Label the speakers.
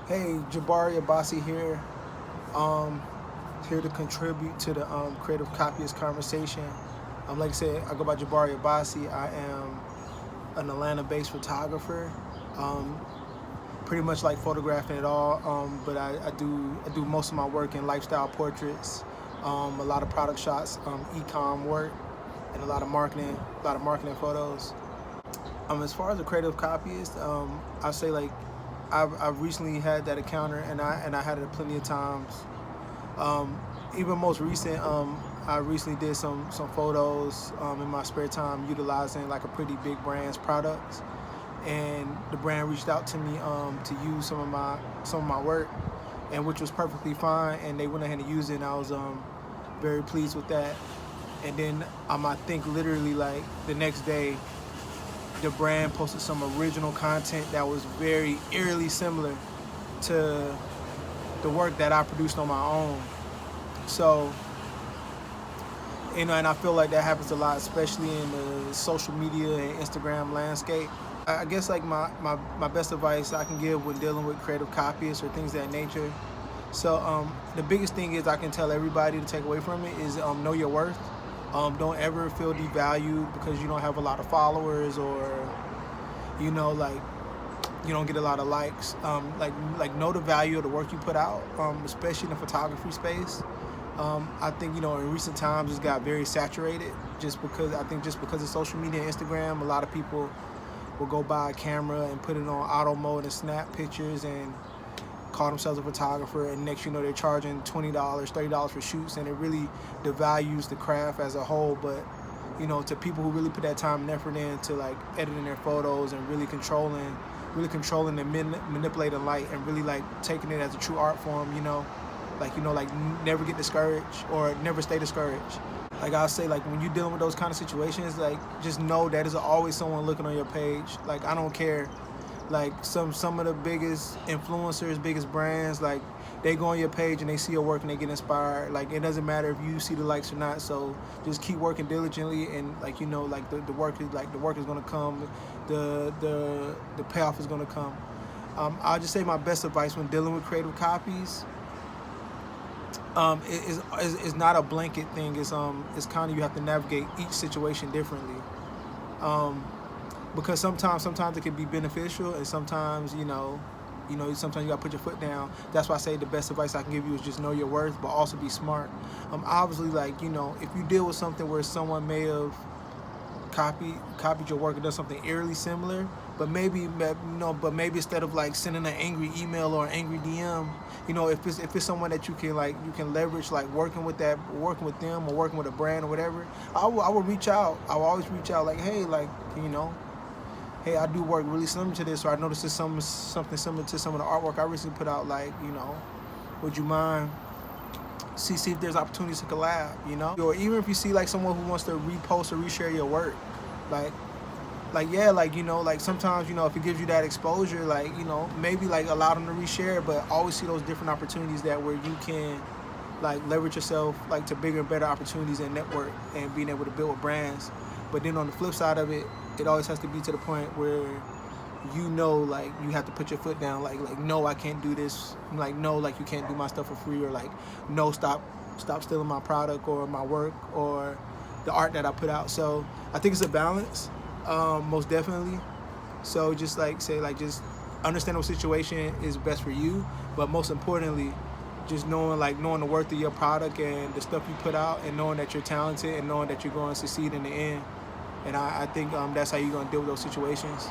Speaker 1: Hey, JabariAbasi here. Um, Here to contribute to the creative copyist conversation. Like I said, I go by JabariAbasi. I am an Atlanta-based photographer. Um, Pretty much like photographing it all, but I do most of my work in lifestyle portraits, a lot of product shots, e-com work, and a lot of marketing photos. As far as a creative copyist, I say like I've recently had that encounter, and I had it plenty of times. Um, Even most recent, I recently did some photos in my spare time, utilizing like a pretty big brand's products, and the brand reached out to me to use some of my work, and which was perfectly fine, and they went ahead and used it, and I was very pleased with that. And then I think literally like the next day, the brand posted some original content that was very eerily similar to the work that I produced on my own. So, and I feel like that happens a lot, especially in the social media and Instagram landscape. I guess like my best advice I can give when dealing with creative copyists or things of that nature. So the biggest thing is I can tell everybody to take away from it is know your worth. Don't ever feel devalued because you don't have a lot of followers, or like you don't get a lot of likes. Like know the value of the work you put out, especially in the photography space. I think in recent times it's got very saturated, just because of social media and Instagram. A lot of people will go buy a camera and put it on auto mode and snap pictures and call themselves a photographer, and next they're charging $20, $30 for shoots, and it really devalues the craft as a whole. But to people who really put that time and effort into like editing their photos and really controlling and manipulating light, and really like taking it as a true art form, like never get discouraged or never stay discouraged. Like I'll say, like when you're dealing with those kind of situations, like just know that there's always someone looking on your page. Like I don't care. Like some of the biggest influencers, biggest brands, like they go on your page and they see your work and they get inspired. Like it doesn't matter if you see the likes or not. So just keep working diligently, and like like the work is gonna come, the payoff is gonna come. I'll just say my best advice when dealing with creative copies. Is not a blanket thing. It's kind of, you have to navigate each situation differently. Um, because sometimes it can be beneficial, and sometimes sometimes you gotta put your foot down. That's why I say the best advice I can give you is just know your worth, but also be smart. Obviously, like if you deal with something where someone may have copied your work and done something eerily similar, but maybe instead of like sending an angry email or an angry DM, if it's someone that you can leverage, like working with them or working with a brand or whatever, I will reach out. I will always reach out, like, hey, like, hey, I do work really similar to this, or I noticed this something similar to some of the artwork I recently put out. Like, would you mind see if there's opportunities to collab, or even if you see like someone who wants to repost or reshare your work, like yeah, like like sometimes if it gives you that exposure, like maybe like allow them to reshare, but always see those different opportunities that where you can like leverage yourself like to bigger and better opportunities and network and being able to build with brands. But then on the flip side of it, it always has to be to the point where like you have to put your foot down, like no, I can't do this, like no, like you can't do my stuff for free, or like no, stop stealing my product or my work or the art that I put out. So I think it's a balance, most definitely. So just like say, like just understand what situation is best for you, but most importantly, just knowing the worth of your product and the stuff you put out, and knowing that you're talented, and knowing that you're going to succeed in the end. And I think that's how you're going to deal with those situations.